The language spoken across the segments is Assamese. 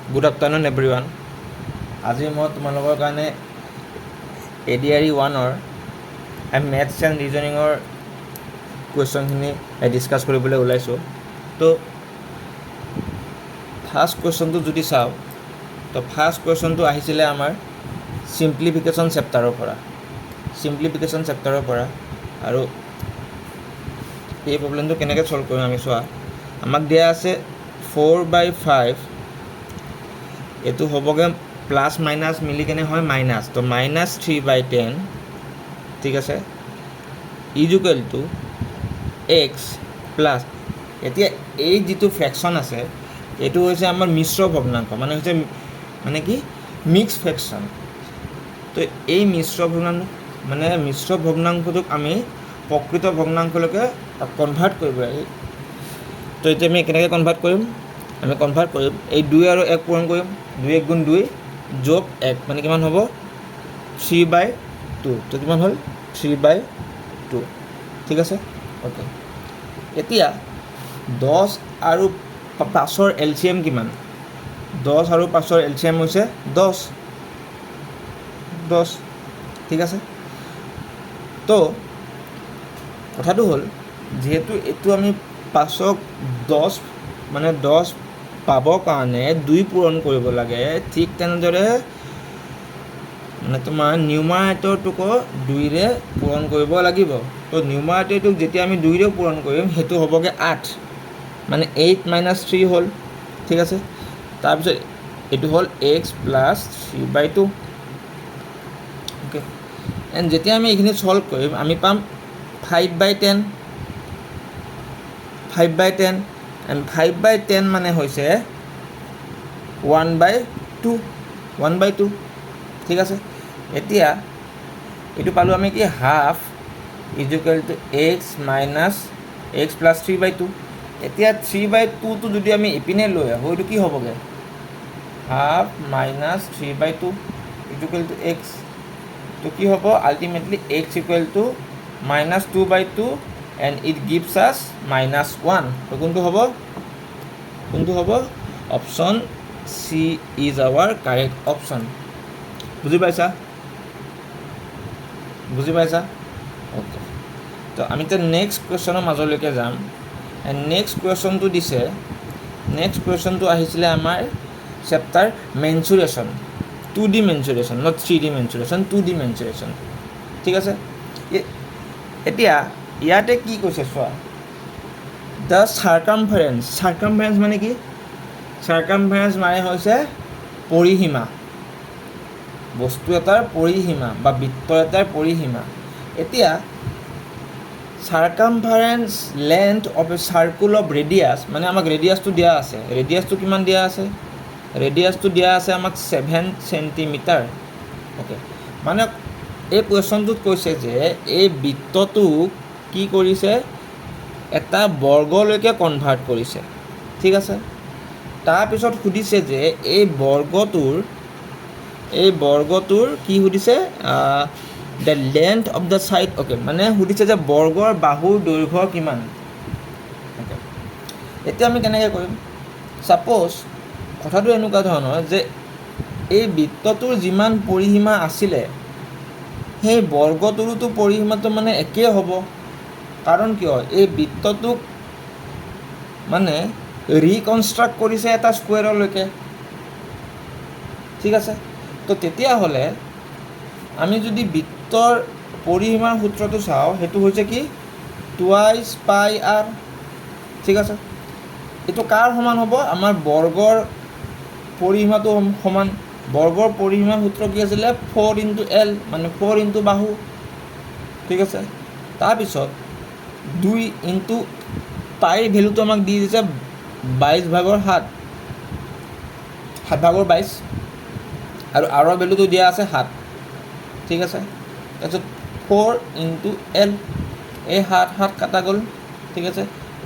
Good afternoon everyone. আজি মই তোমালোকৰ কাৰণে ADRE 1 মেথছ এণ্ড ৰিজনিঙৰ কুৱেশ্যনখিনি ডিছকাছ কৰিবলৈ ওলাইছোঁ। তো ফাৰ্ষ্ট কুৱেশ্যনটো যদি চাওঁ, তো ফাৰ্ষ্ট কুৱেশ্যনটো আহিছিলে আমাৰ চিম্প্লিফিকেশ্যন চেপ্টাৰৰ পৰা আৰু এই প্ৰব্লেমটো কেনেকৈ ছল্ভ কৰিম আমি চোৱা। আমাক দিয়া আছে 4/5, এইটো হ'বগৈ প্লাছ মাইনাছ মিলি কেনে হয় মাইনাছ, তো -3/10, ঠিক আছে, ইজুকেল টু এক্স প্লাছ, এতিয়া এই যিটো ফ্ৰেকশ্যন আছে এইটো হৈছে আমাৰ মিশ্ৰ ভগ্নাংশ, মানে কি মিক্স ফ্ৰেকশ্যন। তো এই মিশ্ৰ ভগ্নাংশটোক আমি প্ৰকৃত ভগ্নাংশলৈকে কনভাৰ্ট কৰিব লাগে। তো এতিয়া আমি কেনেকৈ কনভাৰ্ট কৰিম, এই 2 আৰু 1 পূৰণ কৰিম, 2 × 1 = 2 যোগ 1 মানে কিমান হ'ব 3/2, তো কিমান হ'ল 3/2, ঠিক আছে। অ'কে, এতিয়া 10 আৰু 5ৰ LCM কিমান? 10 আৰু 5ৰ LCM হৈছে 10, ঠিক আছে। তো কথাটো হ'ল যিহেতু এইটো আমি 5ক 10 পাবৰ কাৰণে 2 পূৰণ কৰিব লাগে, ঠিক তেনেদৰে তোমাৰ নিউমাৰেটৰটোকো 2ৰে পূৰণ কৰিব লাগিব। তো নিউমাৰেটৰটোক যেতিয়া আমি 2ৰে পূৰণ কৰিম সেইটো হ'বগৈ 8, মানে 8 - 3 হ'ল, ঠিক আছে। তাৰপিছত এইটো হ'ল x + 3/2, অ'কে। এণ্ড যেতিয়া আমি এইখিনি ছল্ভ কৰিম আমি পাম 5/10, এণ্ড 5/10 মানে হৈছে 1/2, ঠিক আছে। এতিয়া এইটো পালোঁ আমি কি হাফ ইজুকেল টু x + 3/2। এতিয়া 3/2টো যদি আমি ইপিনে লৈ আহোঁ এইটো কি হ'বগৈ হাফ - 3/2 ইজুকেল টু x, তো কি হ'ব ultimately x = -2/2 and it gives us -1। তো কোনটো হ'ব option C is our correct option. বুজি পাইছা? অ'কে, তো আমি এতিয়া নেক্সট কুৱেশ্যনৰ মাজলৈকে যাম। এণ্ড নেক্সট কুৱেশ্যনটো আহিছিলে আমাৰ chapter মেনচুৰেশ্যন, 2D মেনচুৰেশ্যন, not 3D মেনচুৰেশ্যন, 2D মেনচুৰেশ্যন, ঠিক আছে। এতিয়া ইয়াতে কি কৈছে চোৱা, দ্য চাৰ্কামফাৰেঞ্চ মানে কি? চাৰ্কামফাৰেঞ্চ মানে হৈছে পৰিসীমা, বস্তু এটাৰ পৰিসীমা বা বৃত্ত এটাৰ পৰিসীমা। এতিয়া circumference length of a circle of radius, মানে আমাক ৰেডিয়াছটো দিয়া আছে, ৰেডিয়াছটো কিমান দিয়া আছে? ৰেডিয়াছটো দিয়া আছে আমাক 7 চেণ্টিমিটাৰ, অ'কে। মানে এই কুৱেশ্যনটোত কৈছে যে এই বৃত্তটোক কি কৰিছে, এটা বৰ্গলৈকে কনভাৰ্ট কৰিছে, ঠিক আছে। তাৰপিছত সুধিছে যে এই বৰ্গটোৰ কি সুধিছে, the length of the side, okay, মানে সুধিছে যে বৰ্গৰ বাহুৰ দৈৰ্ঘ্য কিমান, অ'কে। এতিয়া আমি কেনেকৈ কৰিম, ছাপ'জ কথাটো এনেকুৱা ধৰণৰ যে এই বৃত্তটোৰ যিমান পৰিসীমা আছিলে সেই বৰ্গটোৰোতো পৰিসীমাটো মানে একেই হ'ব, কাৰণ কিয় এই বৃত্তটোক মানে ৰিকনষ্ট্ৰাক্ট কৰিছে এটা স্কুৱেৰলৈকে, ঠিক আছে। তো তেতিয়াহ'লে আমি যদি বৃত্তৰ পৰিসীমাৰ সূত্ৰটো চাওঁ সেইটো হৈছে কি 2 πr, ঠিক আছে। এইটো কাৰ সমান হ'ব, আমাৰ বৰ্গৰ পৰিসীমাটো সমান। বৰ্গৰ পৰিসীমাৰ সূত্ৰ কি আছিলে 4 × L, মানে 4 × বাহু, ঠিক আছে। তাৰপিছত 2 × পাইৰ ভেলুটো আমাক দি দিছে 22/7, 7/22, আৰু আৰৰ ভেলুটো দিয়া আছে 7, ঠিক আছে। তাৰপিছত 4 × L, এই 7 কাটা গ'ল, ঠিক আছে।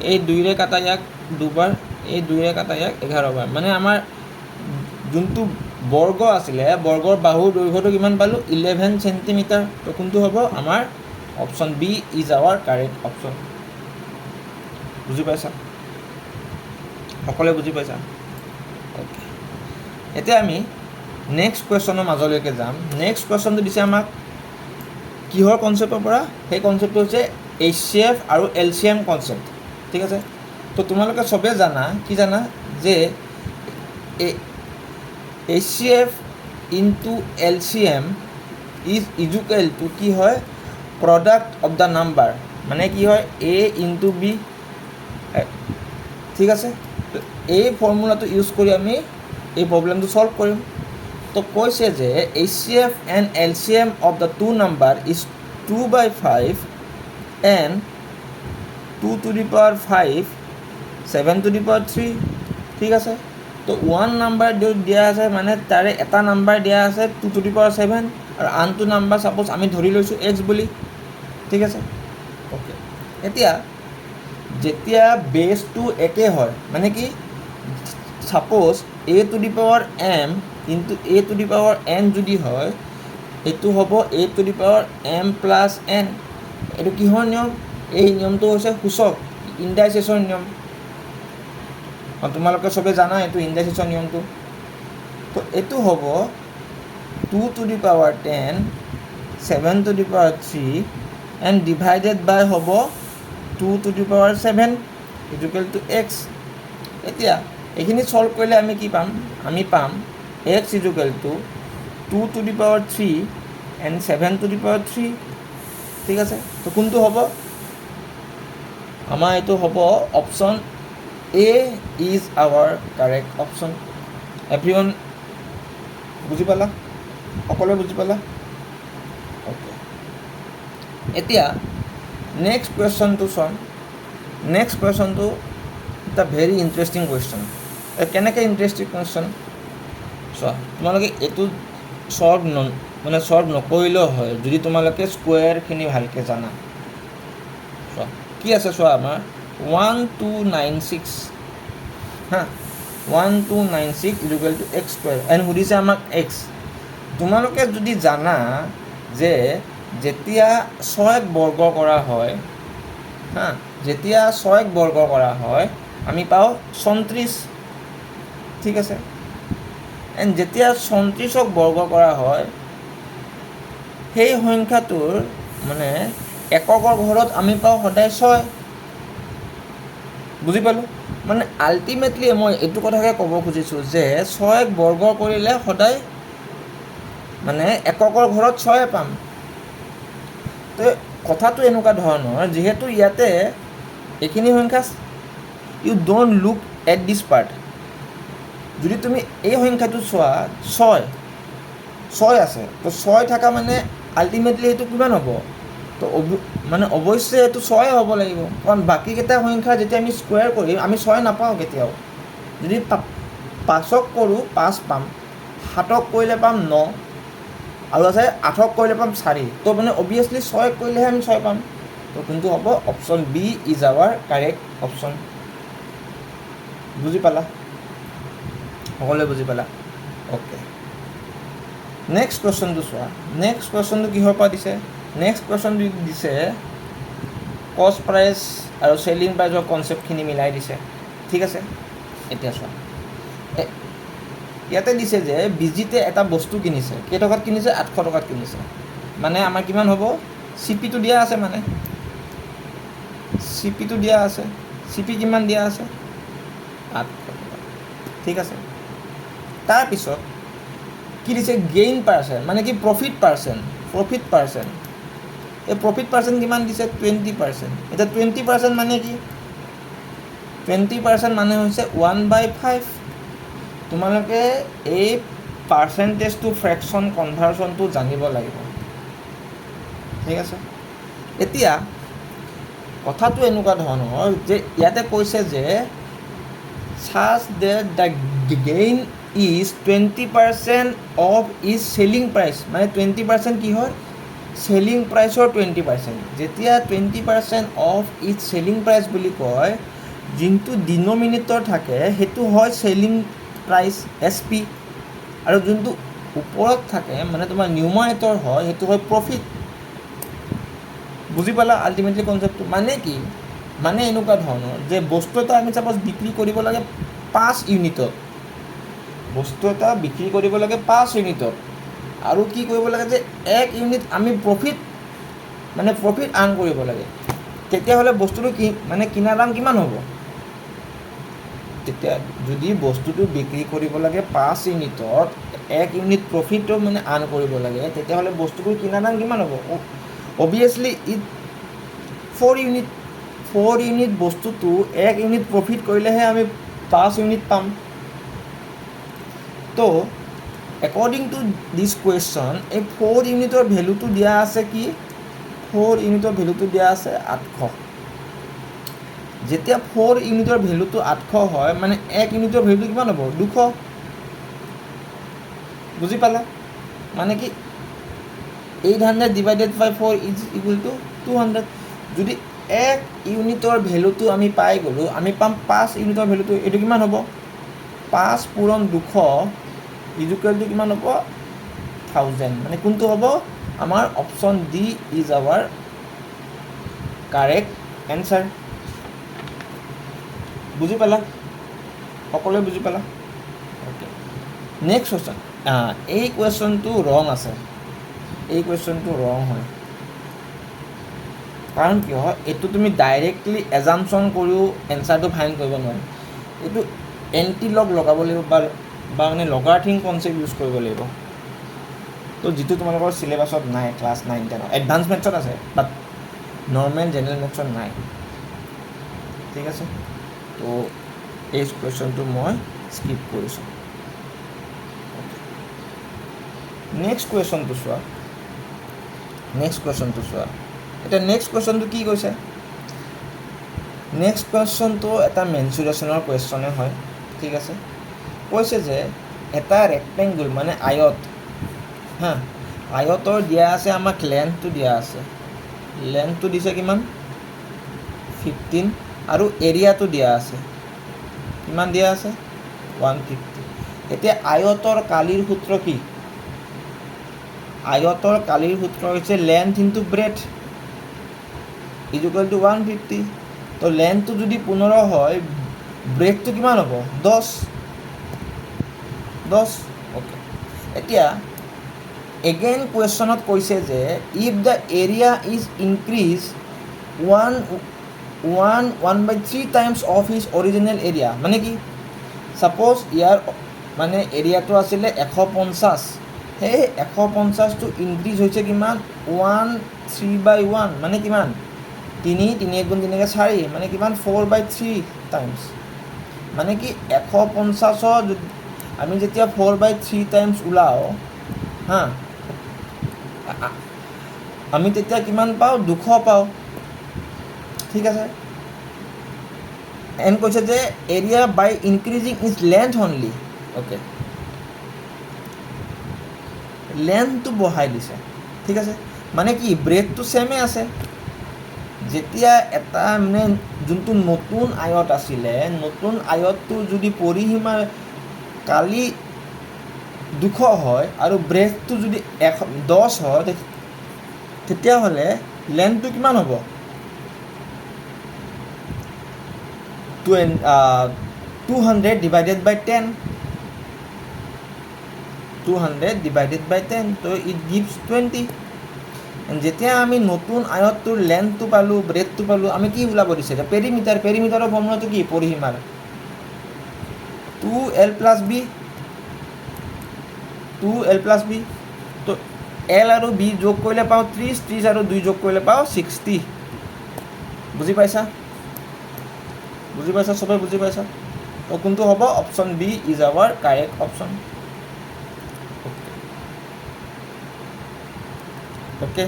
এই 2ৰে কাটা ইয়াক 2বাৰ, এই 2ৰে কাটা ইয়াক 11বাৰ, মানে আমাৰ যোনটো বৰ্গ আছিলে বৰ্গৰ বাহুৰ দৈৰ্ঘ্যটো কিমান পালোঁ 11 চেণ্টিমিটাৰ। তো কোনটো হ'ব আমাৰ option B is our correct option. বুজি পাইছা? সকলোৱে বুজি পাইছা? অ'কে, এতিয়া আমি নেক্সট কুৱেশ্যনৰ মাজলৈকে যাম। নেক্সট কুৱেশ্যনটো দিছে আমাক কিহৰ কনচেপ্টৰ পৰা? সেই কনচেপ্টটো হৈছে HCF আৰু LCM কনচেপ্ট, ঠিক আছে। তো তোমালোকে চবেই জানা, কি জানা, যে HCF into LCM is equal two কি হয়, প্ৰডাক্ট অফ দ্য নাম্বাৰ, মানে কি হয় A ইনটু B, ঠিক আছে। তো এই ফৰ্মুলাটো ইউজ কৰি আমি এই প্ৰব্লেমটো সলভ কৰিম। তো কৈছে যে HCF and LCM of the two number is 2/5 and 2^5 7^3, ঠিক আছে। তো 1 নাম্বাৰ দিয়া আছে, মানে তাৰে এটা নাম্বাৰ দিয়া আছে 2^7 আৰু আনটো নাম্বাৰ ছাপ'জ আমি ধৰি লৈছোঁ x বুলি, ঠিক আছে। অ'কে, এতিয়া যেতিয়া বেছটো একে হয়, মানে কি ছাপ'জ A⁴m ইনটু A⁴n যদি হয়, এইটো হ'ব A⁴m প্লাছ n। এইটো কিহৰ নিয়ম? এই নিয়মটো হৈছে সূচক, ইণ্ডাইচেছৰ নিয়ম। তোমালোকে চবে জানা এইটো ইণ্ডাইচেছৰ নিয়মটো। তো এইটো হ'ব 2^10 7^3 এণ্ড ডিভাইডেড বাই হ'ব 2^7 ইকুৱেল টু x। এতিয়া এইখিনি সলভ কৰিলে আমি কি পাম? আমি পাম x ইকুৱেল টু 2^3 এণ্ড 7^3, ঠিক আছে। তো কোনটো হ'ব? আমাৰ এইটো হ'ব option A is our correct option. Everyone বুজি পালা? সকলোৱে বুজি পালা? অ'কে, এতিয়া নেক্সট কুৱেশ্যনটো চাম। নেক্সট কুৱেশ্যনটো এটা ভেৰি ইণ্টাৰেষ্টিং কুৱেশ্যন। কেনেকৈ ইণ্টাৰেষ্টিং কুৱেশ্যন চোৱা, তোমালোকে এইটো সলভ নকৰিলেও হয় যদি তোমালোকে স্কুৱেৰখিনি ভালকৈ জানা। চোৱা কি আছে, চোৱা আমাৰ 1296 হা, 1296 ইকুৱেল টু x² এণ্ড সুধিছে আমাক x। তোমালোকে যদি জানা যে যেতিয়া 6ক বৰ্গ কৰা হয়, হা, যেতিয়া 6ক বৰ্গ কৰা হয় আমি পাওঁ 34, ঠিক আছে। এণ্ড যেতিয়া 34ক বৰ্গ কৰা হয়, সেই সংখ্যাটোৰ মানে এককৰ ঘৰত আমি পাওঁ সদায় 6। বুজি পালোঁ? মানে আল্টিমেটলি মই এইটো কথাকে ক'ব খুজিছোঁ যে 6ক বৰ্গ কৰিলে সদায় মানে এককৰ ঘৰত 6 পাম। তো কথাটো এনেকুৱা ধৰণৰ, যিহেতু ইয়াতে এইখিনি সংখ্যা, you don't look at this part. যদি তুমি এই সংখ্যাটো চোৱা 6 আছে, তো 6 থকা মানে আল্টিমেটলি এইটো কিমান হ'ব? তো মানে অৱশ্যে এইটো 6 হ'ব লাগিব, কাৰণ বাকীকেইটা সংখ্যা যেতিয়া আমি স্কুৱেৰ কৰিম আমি 6 নাপাওঁ কেতিয়াও। যদি 5ক কৰোঁ 5 পাম, 7ক কৰিলে পাম 9, আৰু আছে 8ক কৰিলে পাম 4। তো মানে অভিয়াছলি 6ক কৰিলেহে আমি 6 পাম। তো কোনটো হ'ব? Option B is our correct option. বুজি পালা? সকলোৱে বুজি পালা? অ'কে, নেক্সট কুৱেশ্যনটো চোৱা। নেক্সট কুৱেশ্যনটো কিহৰ পৰা দিছে? নেক্সট কুৱেশ্যনটো দিছে কষ্ট প্ৰাইচ আৰু চেলিং প্ৰাইচৰ কনচেপ্টখিনি মিলাই দিছে, ঠিক আছে। এতিয়া চোৱা, ইয়াতে দিছে যে বিজিতে এটা বস্তু কিনিছে, কেইটকাত কিনিছে? 800 টকাত কিনিছে। মানে আমাৰ কিমান হ'ব? CPটো দিয়া আছে, মানে CPটো দিয়া আছে। CP কিমান দিয়া আছে? 800 টকা, ঠিক আছে। তাৰপিছত কি দিছে? গেইন পাৰ্চেণ্ট, মানে কি প্ৰফিট পাৰ্চেণ্ট। এই প্ৰফিট পাৰ্চেণ্ট কিমান দিছে? 20%। এতিয়া 20% মানে কি? 20% মানে হৈছে 1/5। তোমালোকে এই পাৰ্চেণ্টেজটো ফ্ৰেকশ্যন কনভাৰ্চনটো জানিব লাগিব, ঠিক আছে। এতিয়া কথাটো এনেকুৱা ধৰণৰ যে ইয়াতে কৈছে যে such that the gain is 20% of its selling price, মানে 20% কি হয়? চেলিং প্ৰাইচৰ 20%। যেতিয়া 20% অফ ইটছ চেলিং প্ৰাইচ বুলি কয়, যোনটো ডিনমিনেটৰ থাকে সেইটো হয় চেলিং প্ৰাইচ SP, আৰু যোনটো ওপৰত থাকে মানে তোমাৰ নিউমাৰেটৰ হয় সেইটো হয় প্ৰফিট। বুজি পালা আল্টিমেটলি কনচেপ্টটো? মানে কি? মানে এনেকুৱা ধৰণৰ যে বস্তু এটা আমি ছাপ'জ বিক্ৰী কৰিব লাগে 5 ইউনিটত, বস্তু এটা বিক্ৰী কৰিব লাগে 5 ইউনিটত আৰু কি কৰিব লাগে যে 1 ইউনিট আমি প্ৰফিট আৰ্ণ কৰিব লাগে তেতিয়াহ'লে বস্তুটো কি মানে কিনাৰ দাম কিমান হ'ব তেতিয়া যদি বস্তুটো বিক্ৰী কৰিব লাগে 5 ইউনিটত 1 ইউনিট প্ৰফিটো মানে আৰ্ণ কৰিব লাগে তেতিয়াহ'লে বস্তুটোৰ কিনাৰ দাম কিমান হ'ব অবভিয়াছলি 4 ইউনিট বস্তুটো 1 ইউনিট প্ৰফিট কৰিলেহে আমি 5 ইউনিট পাম তো একৰ্ডিং টু দিছ কুৱেশ্যন এই 4 ইউনিটৰ ভেলুটো দিয়া আছে কি 4 ইউনিটৰ ভেলুটো দিয়া আছে 800 যেতিয়া 4 ইউনিটৰ ভেলুটো 800 হয় মানে 1 ইউনিটৰ ভেলুটো কিমান হ'ব 200 বুজি পালা মানে কি 800 divided by 4 is equal to 200 যদি 1 ইউনিটৰ ভেলুটো আমি পাই গ'লোঁ আমি পাম 5 ইউনিটৰ ভেলুটো এইটো কিমান হ'ব 5 পূৰণ 200 ইজ ইকুৱেল টু কিমান হ'ব 1000 মানে কোনটো হ'ব আমাৰ option D is our correct answer বুজি পালা সকলোৱে বুজি পালা অ'কে নেক্সট কুৱেশ্যন এই কুৱেশ্যনটো ৰং আছে এই কুৱেশ্যনটো ৰং হয় কাৰণ কিয় এইটো তুমি ডাইৰেক্টলি এজাম্পশ্যন কৰিও এনচাৰটো ফাইণ্ড কৰিব নোৱাৰা এইটো এণ্টিলগ লগাব লাগিব বা মানে লগাৰ্থিং কনচেপ্ট ইউজ কৰিব লাগিব তো যিটো তোমালোকৰ চিলেবাছত নাই ক্লাছ 9 10 এডভান্স মেথছত আছে বাট নৰ্মেল জেনেৰেল মেথছত নাই ঠিক আছে তো এই কুৱেশ্যনটো মই স্কিপ কৰিছোঁ নেক্সট কুৱেশ্যনটো চোৱা এতিয়া নেক্সট কুৱেশ্যনটো কি কৈছে নেক্সট কুৱেশ্যনটো এটা মেনচুৰেশ্যনৰ কুৱেশ্যনে হয় ঠিক আছে কৈছে যে এটা ৰেক্টেংগুল মানে আয়ত আয়তৰ দিয়া আছে আমাক লেন্থটো দিয়া আছে লেন্থটো দিছে কিমান 15 আৰু এৰিয়াটো দিয়া আছে কিমান দিয়া আছে 150 এতিয়া আয়তৰ কালিৰ সূত্ৰ কি আয়তৰ কালিৰ সূত্ৰ হৈছে length into breath is equal two 150 তো লেন্থটো যদি 15 হয় ব্ৰেথটো কিমান হ'ব 10 অ'কে এতিয়া এগেইন কুৱেশ্যনত কৈছে যে if the area is increase 1/3 times of his original area মানে কি ছাপ'জ ইয়াৰ মানে এৰিয়াটো আছিলে 150 সেই 150টো ইনক্ৰিজ হৈছে কিমান 1/3/1 মানে কিমান 3 1 গুণ 3 4 মানে কিমান 4/3 টাইমছ মানে কি 150ৰ আমি যেতিয়া 4/3 টাইমছ ওলাওঁ আমি তেতিয়া কিমান পাওঁ 200 পাওঁ ঠিক আছে এণ্ড কৈছে যে area by increasing is length only okay লেন্থটো বঢ়াই দিছে ঠিক আছে মানে কি ব্ৰেথটো ছেমে আছে যেতিয়া এটা মানে যোনটো নতুন আয়ত আছিলে নতুন আয়তটো যদি পৰিসীমা কালি 200 হয় আৰু ব্ৰেথটো যদি 10 হয় তেতিয়াহ'লে লেন্থটো কিমান হ'ব 200 ডিভাইডেড বাই 10 তো ইট গিভছ 20 যেতিয়া আমি নতুন আয়তটোৰ লেন্থটো পালোঁ ব্ৰেথটো পালোঁ আমি কি ওলাব দিছে এতিয়া পেৰিমিটাৰৰ ফৰ্মুলাটো কি পৰিসীমাৰ 2l প্লাছ বি তো এল আৰু বি যোগ কৰিলে পাওঁ 30 আৰু 2 যোগ কৰিলে পাওঁ 60 বুজি পাইছা চবেই বুজি পাইছা তো কোনটো হ'ব option B is our correct option okay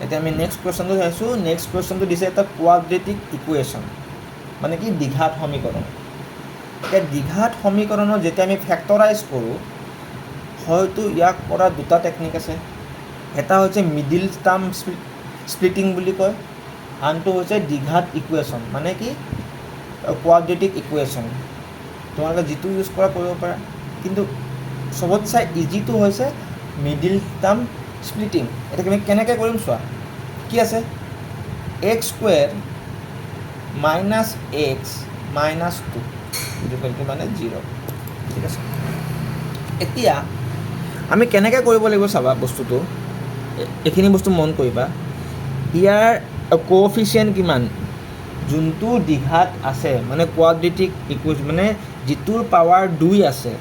এতিয়া আমি নেক্সট কুৱেশ্যনটো চাইছোঁ নেক্সট কুৱেশ্যনটো দিছে এটা কোৱাড্ৰেটিক ইকুৱেশ্যন মানে কি দ্বিঘাত সমীকৰণ এতিয়া দ্বিঘাত সমীকৰণৰ যেতিয়া আমি ফেক্টৰাইজ কৰোঁ হয়তো ইয়াক কৰা দুটা টেকনিক আছে এটা হৈছে মিডিল টাৰ্ম স্প্লিটিং বুলি কয় আনটো হৈছে দ্বিঘাত ইকুৱেশ্যন মানে কি কোৱাড্ৰেটিক ইকুৱেশ্যন তোমালোকে যিটো ইউজ কৰা কৰিব পাৰা কিন্তু চবতছে ইজিটো হৈছে মিডিল টাৰ্ম স্প্লিটিং এটা আমি কেনেকৈ কৰিম চোৱা কি আছে x² - x - 2 মানে 0 ঠিক আছে এতিয়া আমি কেনেকৈ কৰিব লাগিব চাবা বস্তুটো, এইখিনি বস্তু মন কৰিবা। ইয়াৰ কোএফিচিয়েণ্ট কিমান, যোনটো দ্বিঘাত আছে মানে কোৱাড্ৰেটিক ইকুৱেশ্যন মানে যিটোৰ পাৱাৰ 2 আছে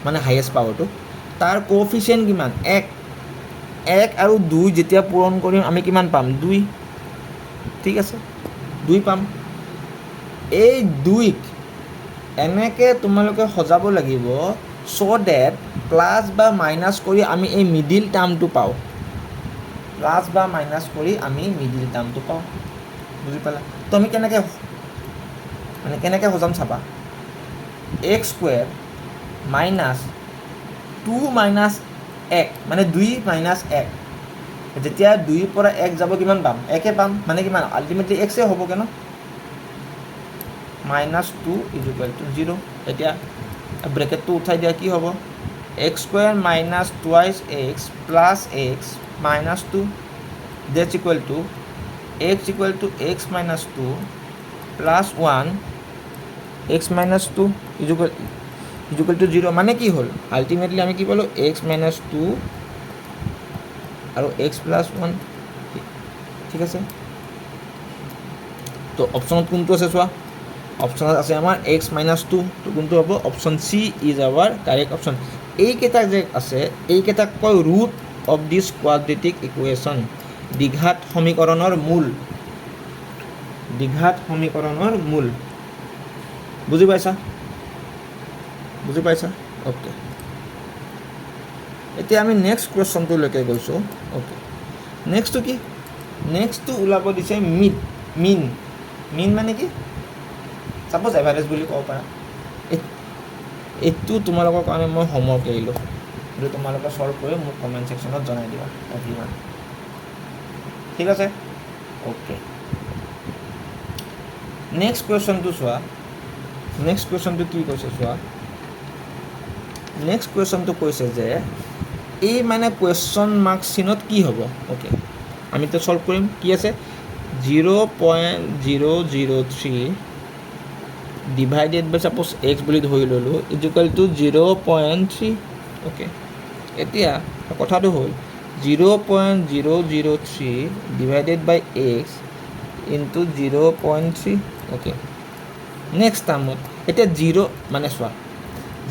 মানে হাইয়েষ্ট পাৱাৰটো, তাৰ কোএফিচিয়েণ্ট কিমান 1 আৰু 2 যেতিয়া পূৰণ কৰিম আমি কিমান পাম 2, ঠিক আছে 2 পাম। এই 2ক এনেকৈ তোমালোকে সজাব লাগিব ছ' ডেট প্লাছ বা মাইনাছ কৰি আমি এই মিডিল টাৰ্মটো পাওঁ, প্লাছ বা মাইনাছ কৰি আমি মিডিল টাৰ্মটো পাওঁ। বুজি পালা? তো আমি কেনেকৈ সজাম চাবা, x স্কুৱেৰ মাইনাছ 2 মাইনাছ 1 মানে 2 মাইনাছ 1, যেতিয়া 2ৰ পৰা 1 যাব কিমান পাম 1 পাম, মানে কিমান আল্টিমেটলি এক্সে হ'বগৈ ন, -2 = 0। এতিয়া ব্ৰেকেটটো উঠাই দিয়া কি হ'ব, x square minus twice x plus x minus 2 that's equal to x minus 2 plus 1 x minus 2 equal to 0। মানে কি হ'ল আল্টিমেটলি আমি কি পালোঁ x মাইনাছ 2 আৰু x প্লাছ 1, ঠিক আছে। তো অপশ্যনত কোনটো আছে চোৱা, অপশ্যনত আছে আমাৰ x মাইনাছ 2, তো কোনটো হ'ব option C is our correct option. এইকেইটা যে আছে এইকেইটাক কয় root of this quadratic equation, দ্বিঘাত সমীকৰণৰ মূল, দ্বিঘাত সমীকৰণৰ মূল। বুজি পাইছা? অ'কে, এতিয়া আমি নেক্সট কুৱেশ্যনটোলৈকে গৈছোঁ। অ'কে, নেক্সটটো কি, নেক্সটটো ওলাব দিছে মিন মানে কি, ছাপ'জ এভাৰেজ বুলি ক'ব পাৰা। এইটো তোমালোকৰ কাৰণে মই হোমৱৰ্ক এৰিলোঁ, এইটো তোমালোকে ছল্ভ কৰি মোক কমেণ্ট ছেকশ্যনত জনাই দিবা এভৰিৱান, ঠিক আছে। অ'কে, নেক্সট কুৱেশ্যনটো চোৱা, নেক্সট কুৱেশ্যনটো কি কৈছে চোৱা, নেক্সট কুৱেশ্যনটো কৈছে যে এই মানে কুৱেশ্যন মাৰ্ক চিনত কি হ'ব। অ'কে, আমি এতিয়া ছল্ভ কৰিম, কি আছে 0.003 ডিভাইডেড বাই ছাপ'জ এক্স বুলি ধৰি ল'লোঁ ইকুৱেল টু 0.3। অ'কে, এতিয়া কথাটো হ'ল 0.003 ডিভাইডেড বাই এক্স ইনটু 0.3। অ'কে, নেক্সট টাৰ্মত এতিয়া 0 মানে চোৱা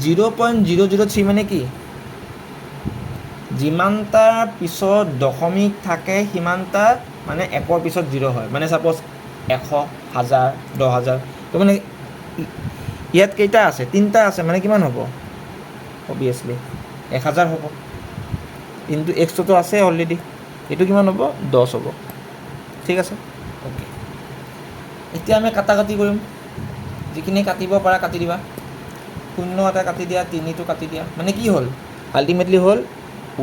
0.003 মানে কি, যিমানটা পিছত দশমিক থাকে সিমানটা মানে 1ৰ পিছত 0 হয়, মানে ছাপ'জ 100, 1000, 10,000, তো মানে ইয়াত কেইটা আছে 3টা আছে, মানে কিমান হ'ব অবভিয়াছলি 1000 হ'ব, কিন্তু এক্সটোতো আছে অলৰেডি, এইটো কিমান হ'ব 10 হ'ব, ঠিক আছে। অ'কে, এতিয়া আমি কাটাকাটি কৰিম, যিখিনি কাটিব পাৰা কাটি দিবা, 0 এটা কাটি দিয়া, 3টো কাটি দিয়া, মানে কি হ'ল আল্টিমেটলি হ'ল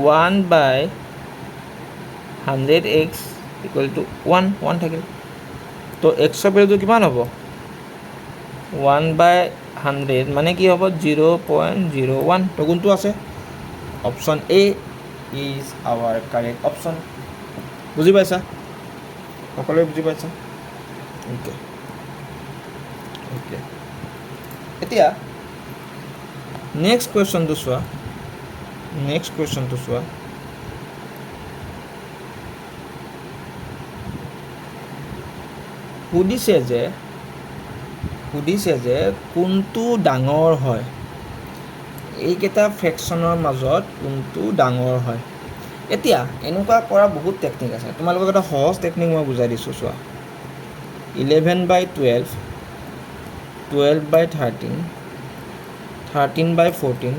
1/100x ইকুৱেল টু 1 থাকিল। তো এক্সৰ ভেলুটো কিমান হ'ব 1/100 মানে কি হ'ব 0.01। তো কোনটো আছে option A is our correct option. বুজি পাইছা, সকলোৱে বুজি পাইছা? অ'কে, এতিয়া নেক্সট কুৱেশ্যনটো চোৱা, সুধিছে যে কোনটো ডাঙৰ হয়, এইকেইটা ফ্ৰেকশ্যনৰ মাজত কোনটো ডাঙৰ হয়। এতিয়া এনেকুৱা কৰা বহুত টেকনিক আছে, তোমালোকক এটা সহজ টেকনিক মই বুজাই দিছোঁ চোৱা, 11/12, 12/13, 13/14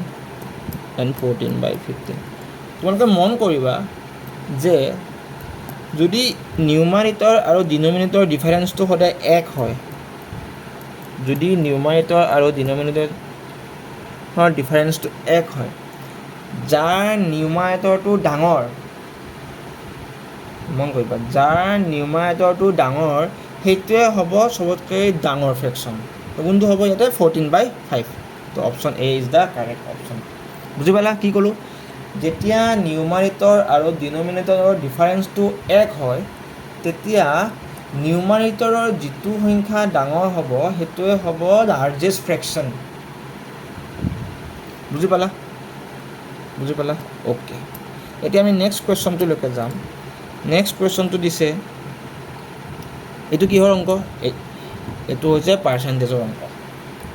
এণ্ড 14/15। তোমালোকে মন কৰিবা যে যদি নিউমাৰেটৰ আৰু ডিনমিনেটৰ ডিফাৰেঞ্চটো সদায় 1 হয়, যদি নিউমাৰেটৰ আৰু ডিনমিনেটৰৰ ডিফাৰেঞ্চটো 1 হয়, যাৰ নিউমাৰেটৰটো ডাঙৰ, মন কৰিবা যাৰ নিউমাৰেটৰটো ডাঙৰ সেইটোৱে হ'ব চবতকৈ ডাঙৰ ফ্ৰেকশ্যন। তো কোনটো হ'ব ইয়াতে 14/5। তো option A is the correct option. বুজি পালা কি ক'লোঁ, যেতিয়া নিউমাৰেটৰ আৰু ডিনমিনেটৰৰ ডিফাৰেঞ্চটো 1 হয় তেতিয়া নিউমাৰেটৰৰ যিটো সংখ্যা ডাঙৰ হ'ব সেইটোৱে হ'ব লাৰ্জেষ্ট ফ্ৰেকশ্যন। বুজি পালা? বুজি পালা অ'কে এতিয়া আমি নেক্সট কুৱেশ্যনটোলৈকে যাম নেক্সট কুৱেশ্যনটো দিছে এইটো কিহৰ অংক এইটো হৈছে পাৰ্চেণ্টেজৰ অংক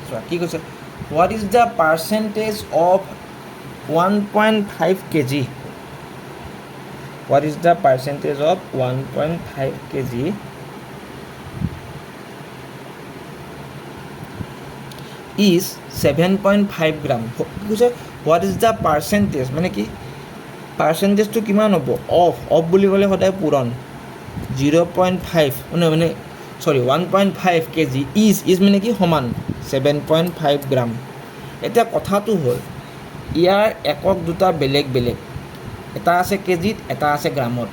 চোৱা কি কৈছে what is the percentage of 1.5 kg what is the percentage of 1.5 kg is 7.5 gram what is the percentage মানে কি পাৰ্চেণ্টেজটো কিমান হ'ব অফ বুলি ক'লে সদায় পূৰণ 0.5 মানে সৰি 1.5 kg ইজ মানে কি সমান 7.5 গ্ৰাম এতিয়া কথাটো হ'ল ইয়াৰ একক দুটা বেলেগ বেলেগ এটা আছে কেজিত এটা আছে গ্ৰামত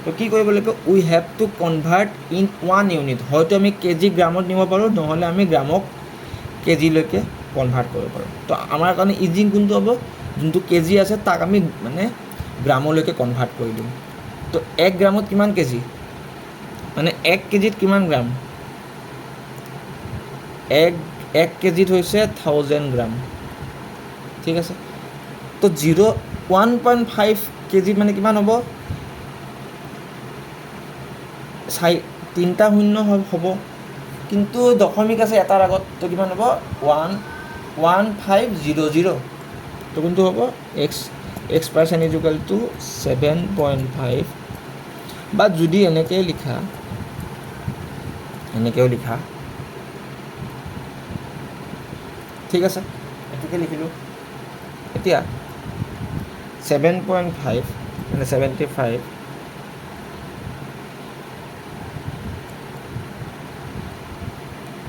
তো কি কৰিব লাগিব we have to convert in 1 unit হয়তো আমি কেজি গ্ৰামত নিব পাৰোঁ নহ'লে আমি গ্ৰামক কেজিলৈকে কনভাৰ্ট কৰিব পাৰোঁ তো আমাৰ কাৰণে ইজি কোনটো হ'ব যোনটো কেজি আছে তাক আমি মানে গ্ৰামলৈকে কনভাৰ্ট কৰি দিম তো 1 গ্ৰামত কিমান কেজি মানে 1 কেজিত কিমান গ্ৰাম 1 কেজিত হৈছে 1000 গ্ৰাম ঠিক আছে তো 1.5 কেজি মানে কিমান হ'ব 3টা শূন্য হ'ব কিন্তু দশমিক আছে এটাৰ আগত তো কিমান হ'ব 1500 তো কোনটো হ'ব x percent is equal two 7.5 বা যদি এনেকৈও লিখা ঠিক আছে এটোকে লিখিলোঁ এতিয়া 7.5 মানে 75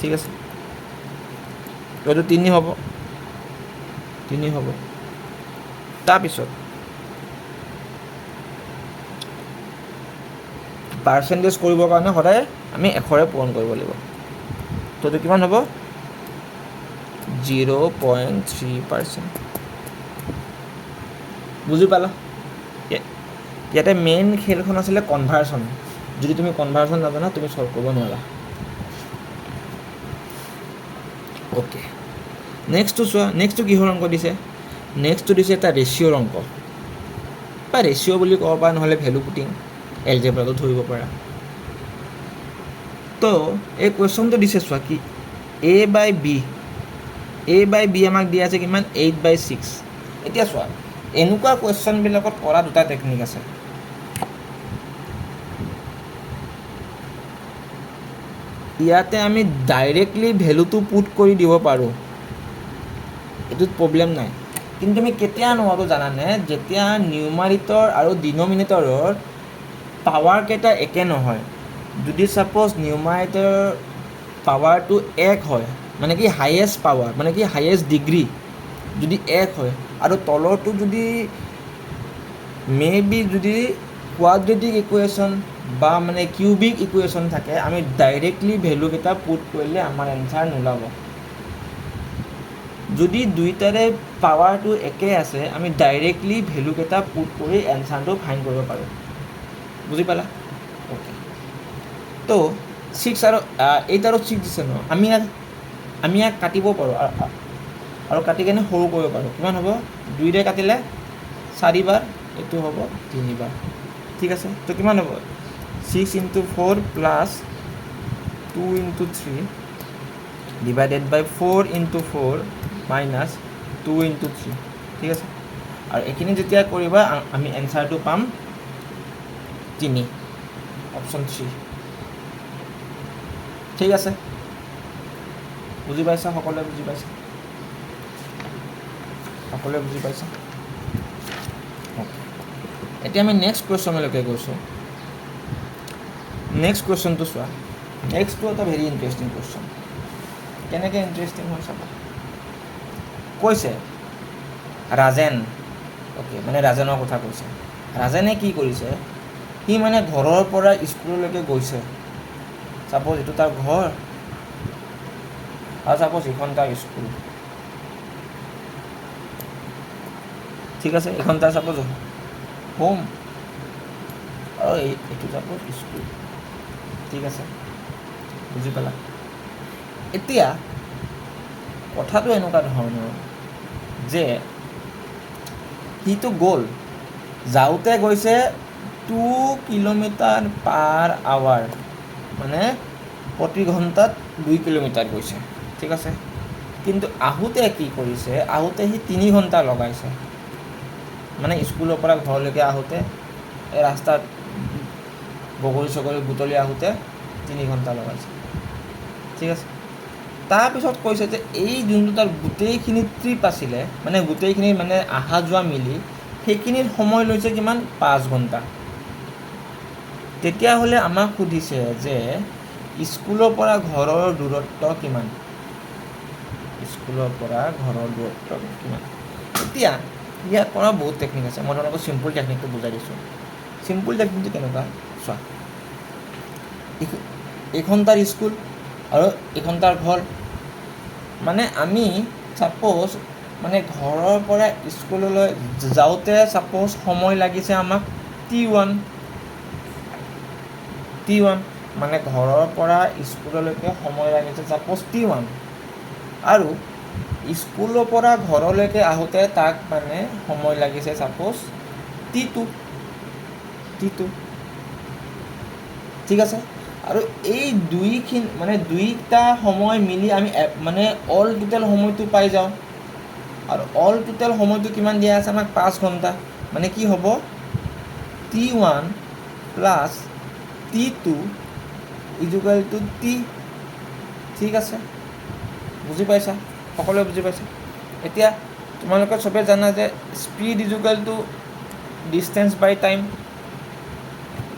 ঠিক আছে এইটো 3 হ'ব তাৰপিছত পাৰ্চেণ্টেজ কৰিবৰ কাৰণে সদায় আমি 100ৰে পূৰণ কৰিব লাগিব তো এইটো কিমান হ'ব 0.3% বুজি পালা ইয়াতে মেইন খেলখন আছিলে কনভাৰ্চন যদি তুমি কনভাৰ্চন নাজানা তুমি সলভ কৰিব নোৱাৰা অ'কে নেক্সটটো চোৱা নেক্সটটো কিহৰ অংক দিছে নেক্সটটো দিছে এটা ৰেচিঅ'ৰ অংক বা ৰেচিঅ' বুলি ক'ব পাৰা নহ'লে ভেলু পুটিং এলজেব্ৰাটো ধৰিব পাৰা তো এই কুৱেশ্যনটো দিছে চোৱা কি a বাই b আমাক দিয়া আছে কিমান 8/6 এতিয়া চোৱা এনেকুৱা কুৱেশ্যনবিলাকত কৰা দুটা টেকনিক আছে ইয়াতে আমি ডাইৰেক্টলি ভেলুটো পুট কৰি দিব পাৰোঁ এইটোত প্ৰব্লেম নাই কিন্তু আমি কেতিয়া নোৱাৰোঁ জানানে যেতিয়া নিউমাৰেটৰ আৰু ডিনমিনেটৰৰ পাৱাৰকেইটা একে নহয় যদি ছাপ'জ নিউমাৰেটৰ পাৱাৰটো 1 হয় মানে কি হাইয়েষ্ট পাৱাৰ মানে কি হাইয়েষ্ট ডিগ্ৰী যদি 1 হয় আৰু তলৰটো যদি মেবি যদি কোৱাড্ৰেটিক ইকুৱেশ্যন বা মানে কিউবিক ইকুৱেশ্যন থাকে আমি ডাইৰেক্টলি ভেলুকেইটা পুট কৰিলে আমাৰ এনচাৰ নোলাব যদি দুইটাৰে পাৱাৰটো একে আছে আমি ডাইৰেক্টলি ভেলুকেইটা পুট কৰি এনচাৰটো ফাইণ্ড কৰিব পাৰোঁ বুজি পালা অ'কে তো 6 আৰু 8 আৰু 6 দিছে ন আমি ইয়াক কাটিব পাৰোঁ আৰু কাটি কেনে সৰু কৰিব পাৰোঁ কিমান হ'ব 2ৰে কাটিলে 4বাৰ এইটো হ'ব 3বাৰ ঠিক আছে তো কিমান হ'ব 6 × 4 প্লাছ 2 × 3 ডিভাইডেড বাই 4 × 4 মাইনাছ 2 × 3 ঠিক আছে আৰু এইখিনি যেতিয়া কৰিবা আমি এনচাৰটো পাম 3 অপশ্যন 3 ঠিক আছে বুজি পাইছা সকলোৱে বুজি পাইছা এতিয়া আমি নেক্সট কুৱেশ্যনলৈকে গৈছোঁ নেক্সট কুৱেশ্যনটো চোৱা নেক্সটটো এটা ভেৰি ইণ্টাৰেষ্টিং কুৱেশ্যন কেনেকৈ ইণ্টাৰেষ্টিং হয় চাবা কৈছে ৰাজেন অ'কে মানে ৰাজেনৰ কথা কৈছে ৰাজেনে কি কৰিছে সি মানে ঘৰৰ পৰা স্কুললৈকে গৈছে ছাপ'জ এইটো তাৰ ঘৰ আৰু ছাপ'জ এইখন তাৰ স্কুল ঠিক আছে এইখন তাৰ ছাপ'জ হোম আৰু এইটো ছাপ'জ স্কুল ঠিক আছে বুজি পালা এতিয়া কথাটো এনেকুৱা ধৰণৰ যে সিটো গ'ল, যাওঁতে গৈছে 2 কিলোমিটাৰ/আৱাৰ, মানে প্ৰতি ঘণ্টাত 2 কিলোমিটাৰ গৈছে, ঠিক আছে। কিন্তু আহোঁতে কি কৰিছে, আহোঁতে সি 3 ঘণ্টা লগাইছে, মানে স্কুলৰ পৰা ঘৰলৈকে আহোঁতে এই ৰাস্তাত বগৰী চগৰী বুটলি আহোঁতে 3 ঘণ্টা লগাইছে, ঠিক আছে। তাৰপিছত কৈছে যে এই যোনটো তাৰ গোটেইখিনি ট্ৰিপ আছিলে, মানে গোটেইখিনি মানে অহা যোৱা মিলি সেইখিনিৰ সময় লৈছে কিমান, 5 ঘণ্টা। তেতিয়াহ'লে আমাক সুধিছে যে স্কুলৰ পৰা ঘৰৰ দূৰত্ব কিমান, স্কুলৰ পৰা ঘৰৰ দূৰত্ব কিমান। এতিয়া ইয়াত পৰা বহুত টেকনিক আছে, মই তোমালোকক চিম্পুল টেকনিকটো বুজাই দিছোঁ। চিম্পুল টেকনিকটো কেনেকুৱা চোৱা, এইখন তাৰ স্কুল আৰু এইখন তাৰ ঘৰ, মানে আমি ছাপ'জ মানে ঘৰৰ পৰা স্কুললৈ যাওঁতে ছাপ'জ সময় লাগিছে আমাক T1, মানে ঘৰৰ পৰা স্কুললৈকে সময় লাগিছে ছাপ'জ T1, আৰু স্কুলৰ পৰা ঘৰলৈকে আহোঁতে তাক মানে সময় লাগিছে ছাপ'জ T2, ঠিক আছে। আৰু এই দুইটা সময় মিলি আমি মানে অল টোটেল সময়টো পাই যাওঁ, আৰু অল টোটেল সময়টো কিমান দিয়া আছে আমাক, 5 ঘণ্টা। মানে কি হ'ব, T1 plus T2 equal to T, ঠিক আছে। বুজি পাইছা, সকলোৱে বুজি পাইছা। এতিয়া তোমালোকে চবে জানা যে speed equal to distance by time.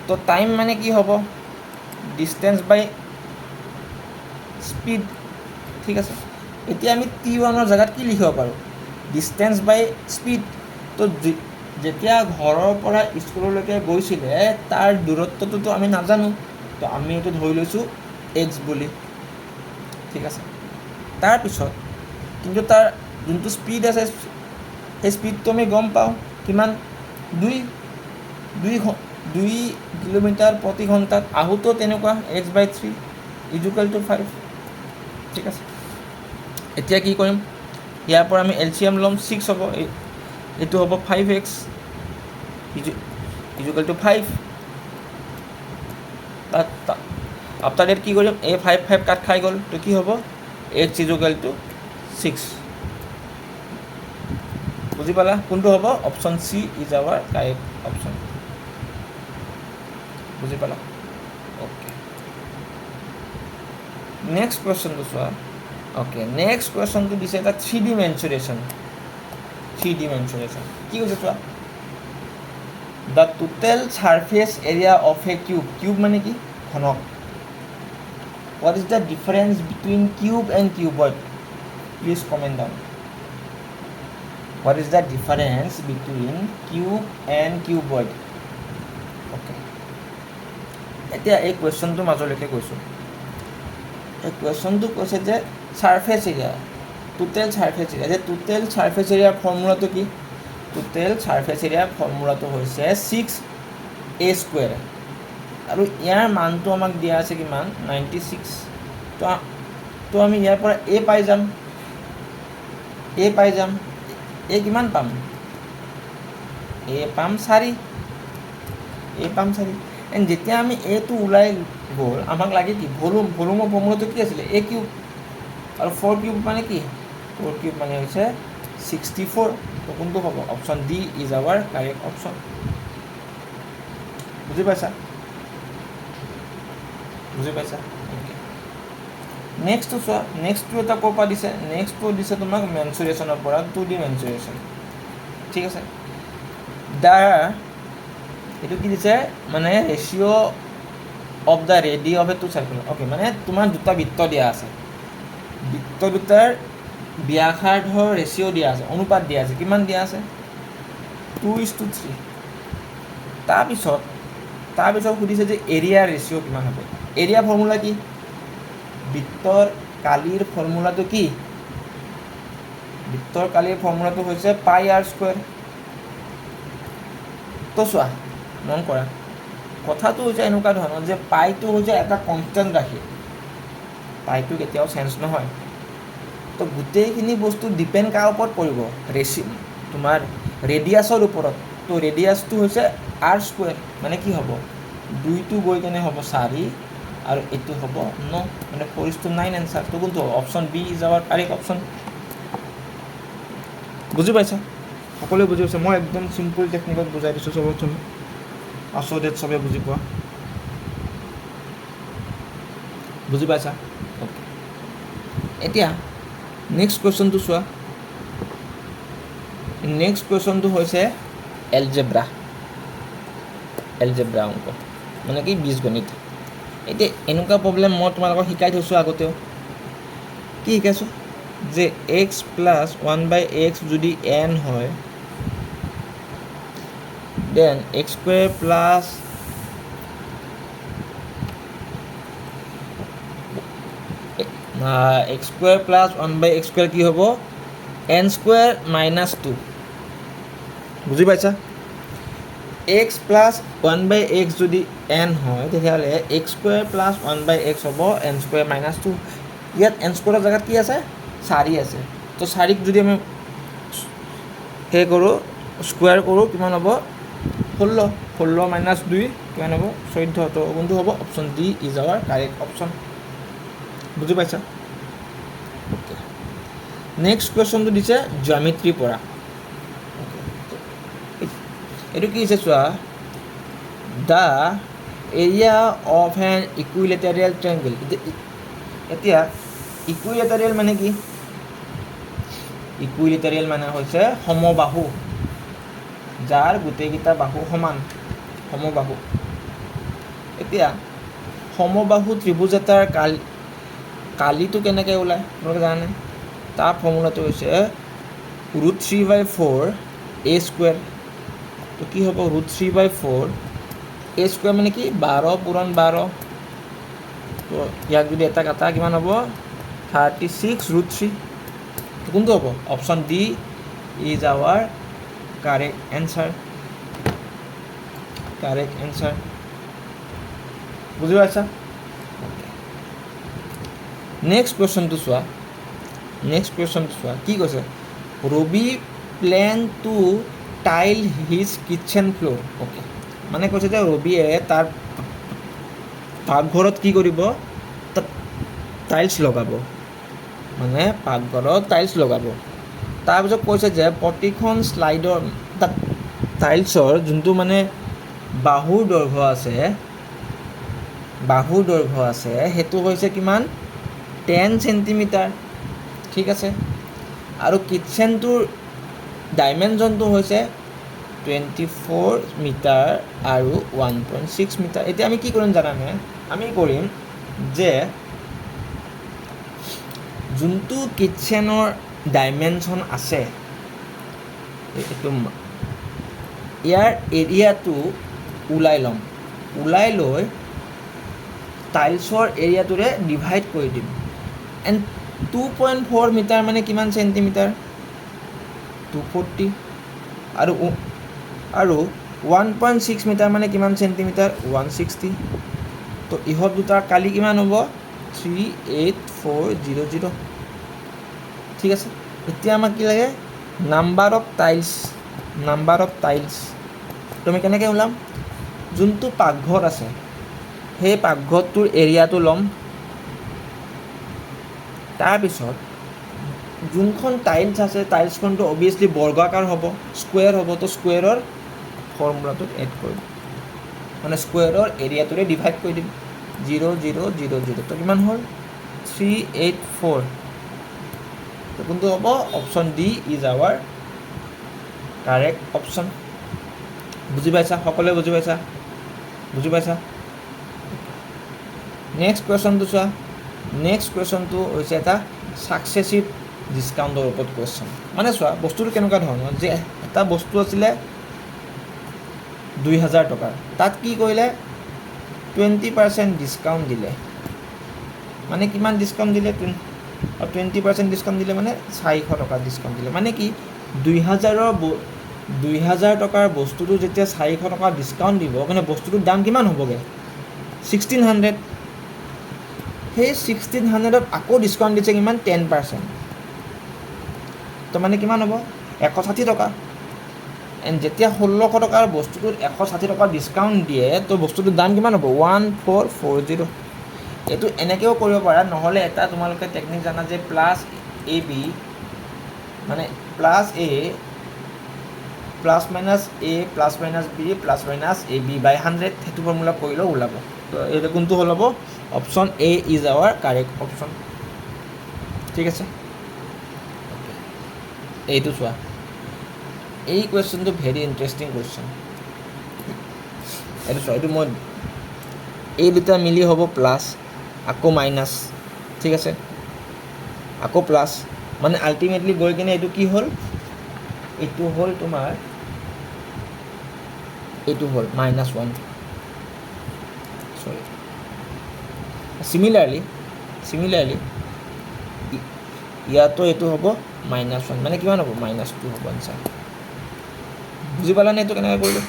তো টাইম মানে কি হ'ব, ডিষ্টেঞ্চ বাই স্পীড, ঠিক আছে। এতিয়া আমি T1ৰ জেগাত কি লিখিব পাৰোঁ, ডিষ্টেঞ্চ বাই স্পীড। তো যেতিয়া ঘৰৰ পৰা স্কুললৈকে গৈছিলে তাৰ দূৰত্বটোতো আমি নাজানো, তো আমি এইটো ধৰি লৈছোঁ x বুলি, ঠিক আছে। তাৰপিছত কিন্তু তাৰ যোনটো স্পীড আছে সেই স্পীডটো আমি গম পাওঁ কিমান, 2 কিলোমিটাৰ প্ৰতি ঘণ্টাত। আহোঁতেও তেনেকুৱা x/3 ইকুৱেল টু 5, ঠিক আছে। এতিয়া কি কৰিম, ইয়াৰ পৰা আমি LCM ল'ম, 6 হ'ব, এইটো হ'ব 5x equal to 5। After date কি কৰিম, এই 5 কাট খাই গ'ল, তো কি হ'ব, x ইকুৱেল টু 6। বুজি পালা, কোনটো হ'ব, option C is our correct option. বুজি পালা, অ'কে। নেক্সট কুৱেশ্যনটো চোৱা। অ'কে, নেক্সট কুৱেশ্যনটো দিছে এটা 3D মেনচুৰেশ্যন। কি কৈছে চোৱা, the total surface area of a cube মানে কি, ঘনক। What is the difference between cube and cuboid, please comment down. What is the difference between cube and cuboid. Okay, এতিয়া এই কুৱেশ্যনটোৰ মাজলৈকে গৈছোঁ। এই কুৱেশ্যনটো কৈছে যে surface area, total surface area. যে টোটেল ছাৰফেচ এৰিয়াৰ ফৰ্মুলাটো কি, টোটেল ছাৰফেচ এৰিয়াৰ ফৰ্মুলাটো হৈছে 6a², আৰু ইয়াৰ মানটো আমাক দিয়া আছে কিমান, 96। তো আমি ইয়াৰ পৰা a পাই যাম, a কিমান পাম, a পাম 4, এণ্ড যেতিয়া আমি এটো ওলাই গ'ল আমাক লাগে কি, ভলিউমৰ ফৰ্মুলাটো কি আছিলে, a কিউব, আৰু 4 কিউব মানে কি, 4 কিউব মানে হৈছে 64। তো কোনটো হ'ব, option D is our correct option. বুজি পাইছা, অ'কে। নেক্সটটো চোৱা, নেক্সটটো এটা ক'ৰ পৰা দিছে, নেক্সটটো দিছে তোমাক মেনচুৰেশ্যনৰ পৰা, 2D মেনচুৰেশ্যন, ঠিক আছে। এইটো কি দিছে, মানে ratio' of the radii of a two circle. Okay, মানে তোমাৰ দুটা বৃত্ত দিয়া আছে, বৃত্ত দুটাৰ ব্যাসাৰ্ধৰ ৰেচিঅ' দিয়া আছে, অনুপাত দিয়া আছে, কিমান দিয়া আছে, 2:3। তাৰপিছত সুধিছে যে এৰিয়াৰ ৰেচিঅ' কিমান হ'ব। এৰিয়া ফৰ্মুলা কি, বৃত্তৰ কালিৰ ফৰ্মুলাটো কি, বৃত্তৰ কালিৰ ফৰ্মুলাটো হৈছে πr²। তো চোৱা, মন কৰা, কথাটো হৈছে এনেকুৱা ধৰণৰ যে পাইটো হৈছে এটা কনষ্টেণ্ট ৰাশি, পাইটো কেতিয়াও চেঞ্জ নহয়। তো গোটেইখিনি বস্তু ডিপেণ্ড কাৰ ওপৰত পৰিব, তোমাৰ ৰেডিয়াছৰ ওপৰত। তো ৰেডিয়াছটো হৈছে আৰ স্কুৱেৰ, মানে কি হ'ব 2টো গৈ কেনে হ'ব 4 আৰু এইটো হ'ব 9, মানে 4:9 এনচাৰ। তো কোনটো হ'ব? Option B is our correct option. বুজি পাইছা? সকলোৱে বুজি পাইছে? মই একদম চিম্পল টেকনিকত বুজাই দিছোঁ চবত, আছো ডেট চবে বুজি পোৱা। বুজি পাইছা? অ'কে, এতিয়া নেক্সট কুৱেশ্যনটো চোৱা। নেক্সট কুৱেশ্যনটো হৈছে এলজেব্ৰা অংক, মানে কি বীজগণিত। এতিয়া এনেকুৱা প্ৰব্লেম মই তোমালোকক শিকাই থৈছোঁ আগতেও। কি শিকাইছোঁ? যে x + 1/x যদি n হয়, দেন x² + x² + 1/x² কি হ'ব? n² - 2। বুজি পাইছা? x + 1/x যদি n হয়, তেতিয়াহ'লে x² + 1/x হ'ব n² - 2। ইয়াত n² জেগাত কি আছে? 4 আছে। তো 4ক যদি আমি সেই কৰোঁ, স্কুৱেৰ কৰোঁ, কিমান হ'ব? 16। 16 - 2 কিমান হ'ব? 14। তো কোনটো হ'ব? Option D is our correct option. বুজি পাইছা? অ'কে, নেক্সট কুৱেশ্যনটো দিছে জিঅ'মেট্ৰিৰ পৰা। এইটো কি হৈছে চোৱা, the area of an equilateral triangle. এতিয়া ইকুইলেটাৰিয়েল মানে কি? ইকুইলেটাৰিয়েল মানে হৈছে সমবাহু, যাৰ গোটেইকেইটা বাহু সমান, সমবাহু। এতিয়া সমবাহু ত্ৰিভুজ এটাৰ কালিটো কেনেকৈ ওলায় তোমালোকে জানানে? তাৰ ফৰ্মুলাটো হৈছে √3/4 a²। তো কি হ'ব? √3/4 a² মানে কি? 12 পূৰণ 12। তো ইয়াক যদি এটা কাটা কিমান হ'ব? 36√3। কোনটো হ'ব? Option D is our correct answer. Correct answer. বুজি পাইছা? নেক্সট কুৱেশ্যনটো চোৱা। কি কৈছে? Ravi plan to tile his kitchen floor. Okay, মানে কৈছে যে ৰবিয়ে তাৰ পাকঘৰত কি কৰিব? টাইলছ লগাব, মানে পাকঘৰত টাইলছ লগাব। তাৰপিছত কৈছে যে প্ৰতিখন শ্লাইডৰ টাইলছৰ যোনটো মানে বাহুৰ দৈৰ্ঘ্য আছে, সেইটো হৈছে কিমান? 10 চেণ্টিমিটাৰ। ঠিক আছে, আৰু কিটচেনটোৰ ডাইমেনশ্যনটো হৈছে 24 মিটাৰ আৰু 1.6 মিটাৰ। এতিয়া আমি কি কৰিম জানানে? আমি কৰিম যে যোনটো কিটচেনৰ ডাইমেনশ্যন আছে, এইটো ইয়াৰ এৰিয়াটো ওলাই ল'ম, ওলাই লৈ টাইলছৰ এৰিয়াটোৰে ডিভাইড কৰি দিম। এণ্ড 2.4 মিটাৰ মানে কিমান চেণ্টিমিটাৰ? 240। আৰু 1.6 মিটাৰ মানে কিমান চেণ্টিমিটাৰ? 160। তো ইহঁত দুটাৰ কালি কিমান হ'ব? 38400। ঠিক আছে, এতিয়া আমাক কি লাগে? Number of tiles. তুমি কেনেকৈ ওলাম? যোনটো পাকঘৰ আছে, সেই পাকঘৰটোৰ এৰিয়াটো ল'ম। তাৰপিছত যোনখন টাইলছ আছে, টাইলছখনটো অভিয়াছলি বৰ্গাকাৰ হ'ব, স্কুৱেৰ হ'ব। তো স্কুৱেৰৰ ফৰ্মুলাটোত এড কৰিম, মানে স্কুৱেৰৰ এৰিয়াটোৰে ডিভাইড কৰি দিম। 0.000। তো কিমান হ'ল? 384। তো কোনটো হ'ব? Option D is our correct option. বুজি পাইছা? সকলোৱে বুজি পাইছা? নেক্সট কুৱেশ্যনটো চোৱা। নেক্সট কুৱেশ্যনটো হৈছে এটা ছাকচেছিভ ডিছকাউণ্টৰ ওপৰত কুৱেশ্যন। মানে চোৱা, বস্তুটো কেনেকুৱা ধৰণৰ, যে এটা বস্তু আছিলে 2000 টকাৰ, তাত কি কৰিলে? 20% ডিছকাউণ্ট দিলে। মানে কিমান ডিছকাউণ্ট দিলে? 20% ডিছকাউণ্ট দিলে মানে 400 টকা ডিছকাউণ্ট দিলে। মানে কি? 2000 টকাৰ বস্তুটো যেতিয়া 400 টকা ডিছকাউণ্ট দিব, মানে বস্তুটোৰ দাম কিমান হ'বগৈ? 1600। সেই 1600ত আকৌ ডিছকাউণ্ট দিছে কিমান? 10%। তো মানে কিমান হ'ব? 160 টকা। এণ্ড যেতিয়া 1600 টকাৰ বস্তুটোত 160 টকা ডিছকাউণ্ট দিয়ে তো বস্তুটোৰ দাম কিমান হ'ব 1440 এইটো এনেকৈও কৰিব পাৰা নহ'লে এটা তোমালোকে টেকনিক জানা যে প্লাছ এ বি মানে plus A plus minus A plus minus B plus minus A B by 100 সেইটো ফৰ্মুলা কৰিলেও ওলাব তো এইটো কোনটো হ'ল হ'ব option A is our correct option ঠিক আছে এইটো চোৱা এই কুৱেশ্যনটো ভেৰি ইণ্টাৰেষ্টিং কুৱেশ্যন এইটো চোৱা এইটো মই এই দুটা মিলি হ'ব প্লাছ আকৌ মাইনাছ ঠিক আছে আকৌ প্লাছ মানে আল্টিমেটলি গৈ কিনে এইটো কি হ'ল এইটো হ'ল তোমাৰ এইটো হ'ল -1 চৰি চিমিলাৰলি ইয়াতো এইটো হ'ব -1 মানে কিমান হ'ব -2 হ'ব আনচাৰ বুজি পালানে এইটো কেনেকৈ কৰিলোঁ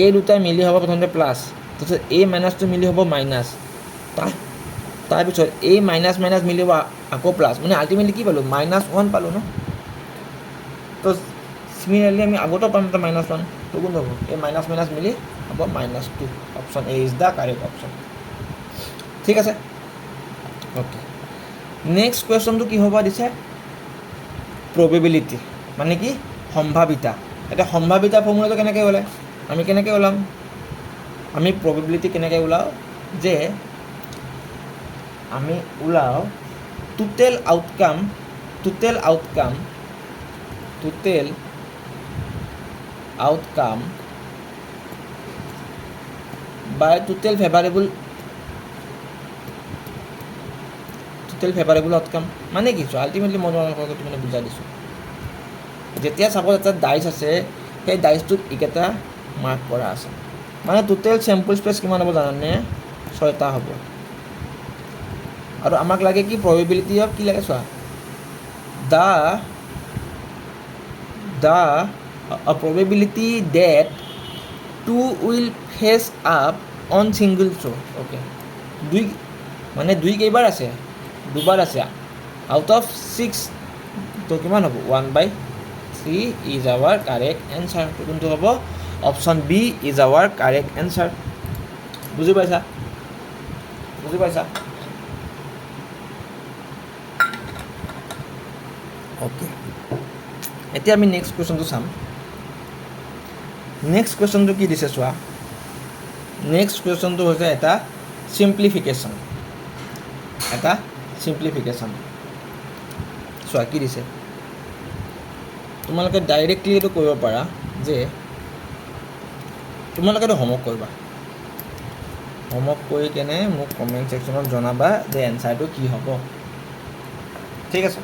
এই দুটাই মিলি হ'ব প্ৰথমতে প্লাছ তাৰপিছত এই মাইনাছটো মিলি হ'ব মাইনাছ তাৰপিছত এই মাইনাছ মিলি হ'ব আকৌ প্লাছ মানে আল্টিমেটলি কি পালোঁ -1 পালোঁ ন তো চিমিলাৰলি আমি আগতো পাম এটা -1 তো কোন হ'ব এই মাইনাছ মিলি হ'ব -2 option A is the correct option ঠিক আছে অ'কে নেক্সট কুৱেশ্যনটো কি হ'ব দিছে প্ৰবেবিলিটি মানে কি সম্ভাৱিতা এতিয়া সম্ভাৱিতা ফৰ্মুলাটো কেনেকৈ ওলায় আমি কেনেকৈ ওলাম আমি প্ৰবেবিলিটি কেনেকৈ ওলাওঁ যে আমি ওলাওঁ টোটেল আউটকাম বাই টোটেল ফেভাৰেবল আউটকাম মানে কি চোৱা আল্টিমেটলি মই তোমালোকক মানে বুজাই দিছোঁ যেতিয়া চাপ'জ এটা ডাইচ আছে সেই ডাইচটোত এইকেইটা মাৰ্ক কৰা আছে মানে টোটেল চেম্পল স্পেচ কিমান হ'ব জানানে 6টা হ'ব আৰু আমাক লাগে কি প্ৰবেবিলিটি অফ কি লাগে চোৱা the probability that 2 will face up on single throw okay মানে 2 কেইবাৰ আছে দুবাৰ আছে আউট অফ 6 তো কিমান হ'ব 1/3 ইজ আৱাৰ কাৰেক্ট এনচাৰ কোনটো হ'ব option B is our correct answer বুজি পাইছা অ'কে এতিয়া আমি নেক্সট কুৱেশ্যনটো চাম নেক্সট কুৱেশ্যনটো কি দিছে চোৱা নেক্সট কুৱেশ্যনটো হৈছে এটা চিম্প্লিফিকেশ্যন চোৱা কি দিছে তোমালোকে ডাইৰেক্টলি এইটো কৰিব পাৰা যে তোমালোকে এইটো হোমৱৰ্ক কৰিবা হোমৱৰ্ক কৰি কেনে মোক কমেণ্ট ছেকশ্যনত জনাবা যে এনচাৰটো কি হ'ব ঠিক আছে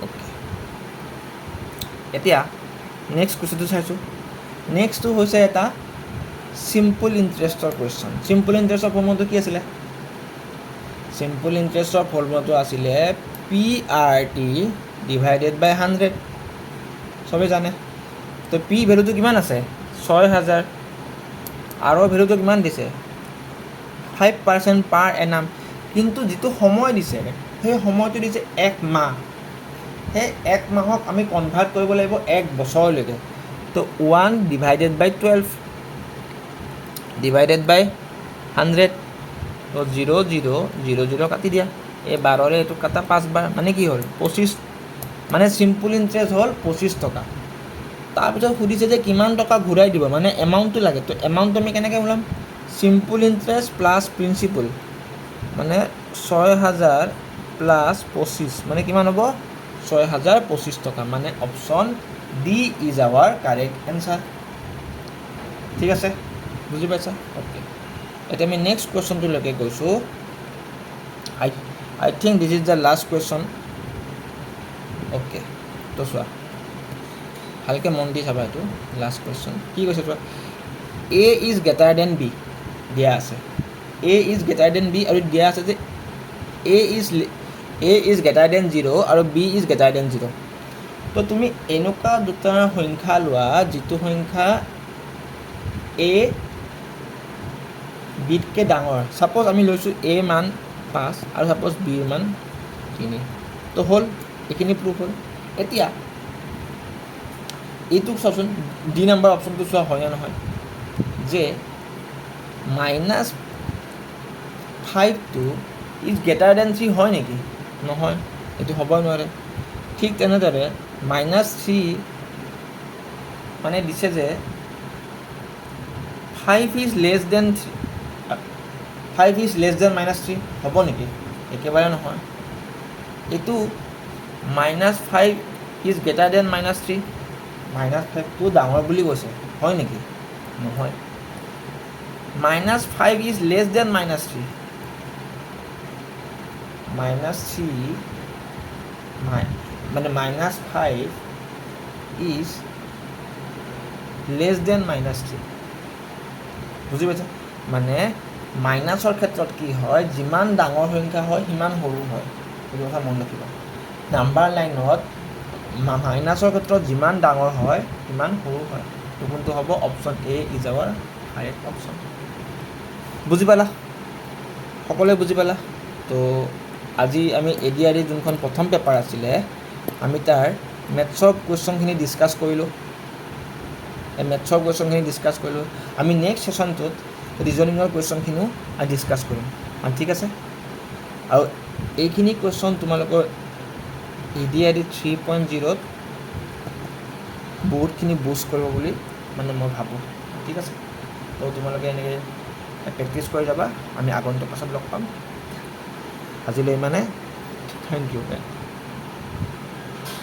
অ'কে এতিয়া নেক্সট কুৱেশ্যনটো চাইছোঁ নেক্সটটো হৈছে এটা চিম্পল ইণ্টাৰেষ্টৰ কুৱেশ্যন চিম্পল ইণ্টাৰেষ্টৰ ফৰ্মুলাটো কি আছিলে চিম্পল ইণ্টাৰেষ্টৰ ফৰ্মুলাটো আছিলে PRT ডিভাইডেড বাই 100 চবেই জানে তো পি ভেলুটো কিমান আছে 6000 আৰু ভেলুটো কিমান দিছে 5% পাৰ এনাম কিন্তু যিটো সময় দিছে সেই সময়টো দিছে 1 মাহ সেই 1 মাহক আমি কনভাৰ্ট কৰিব লাগিব 1 বছৰলৈকে তো 1 ডিভাইডেড বাই 12 ডিভাইডেড বাই 100 তো 0 কাটি দিয়া এই 12ৰে এইটো কাটা 5 বাৰ মানে কি হ'ল 25 মানে চিম্পল ইণ্টাৰেষ্ট হ'ল 25 টকা তাৰপিছত সুধিছে যে কিমান টকা ঘূৰাই দিব মানে এমাউণ্টটো লাগে তো এমাউণ্টটো আমি কেনেকৈ ওলাম চিম্পল ইণ্টাৰেষ্ট প্লাছ প্ৰিন্সিপল মানে 6000 প্লাছ 25 মানে কিমান হ'ব 6025 টকা মানে option D is our correct answer ঠিক আছে বুজি পাইছা অ'কে এতিয়া আমি নেক্সট কুৱেশ্যনটোলৈকে গৈছোঁ I think this is the last question okay তো চোৱা ভালকৈ মন দি চাবা এইটো লাষ্ট কুৱেশ্যন কি কৈছে চোৱা এ ইজ গ্ৰেটাৰ দেন বি দিয়া আছে এ ইজ গ্ৰেটাৰ দেন বি আৰু দিয়া আছে যে এ ইজ গ্ৰেটাৰ দেন 0 আৰু বি ইজ গ্ৰেটাৰ দেন 0 তো তুমি এনেকুৱা দুটা সংখ্যা লোৱা যিটো সংখ্যা এ বিতকৈ ডাঙৰ ছাপ'জ আমি লৈছোঁ এ মান 5 আৰু ছাপ'জ বিৰ মান 3 তো হ'ল এইখিনি প্ৰুফ হ'ল এতিয়া এইটোক চাওঁচোন ডি নাম্বাৰ অপশ্যনটো চোৱা হয়নে নহয় যে -5টো ইজ গ্ৰেটাৰ দেন 3 হয় নেকি নহয় এইটো হ'বই নোৱাৰে ঠিক তেনেদৰে -3 মানে দিছে যে 5 ইজ লেছ দেন -3 হ'ব নেকি একেবাৰে নহয় এইটো -5 ইজ গ্ৰেটাৰ দেন -3 -5টো ডাঙৰ বুলি কৈছে হয় নেকি নহয় -5 ইজ লেছ দেন -3 মানে -5 ইজ লেছ দেন -3 বুজি পাইছে মানে মাইনাছৰ ক্ষেত্ৰত কি হয় যিমান ডাঙৰ সংখ্যা হয় সিমান সৰু হয় এইটো কথা মনত ৰাখিবা নাম্বাৰ লাইনত মাইনাছৰ ক্ষেত্ৰত যিমান ডাঙৰ হয় সিমান সৰু হয় তো কোনটো হ'ব option A is our correct option বুজি পালা সকলোৱে বুজি পালা তো আজি আমি ADRE যোনখন প্ৰথম পেপাৰ আছিলে আমি তাৰ মেথছৰ কুৱেশ্যনখিনি ডিছকাছ কৰিলোঁ আমি নেক্সট ছেশ্যনটোত ৰিজনিঙৰ কুৱেশ্যনখিনিও ডিছকাছ কৰিম ঠিক আছে আৰু এইখিনি কুৱেশ্যন তোমালোকৰ ADRE 3.0ত বহুতখিনি বুষ্ট কৰিব বুলি মানে মই ভাবোঁ ঠিক আছে তো তোমালোকে এনেকৈ প্ৰেক্টিছ কৰি যাবা আমি আগন্তুক পাছত লগ পাম আজিলৈ মানে থেংক ইউ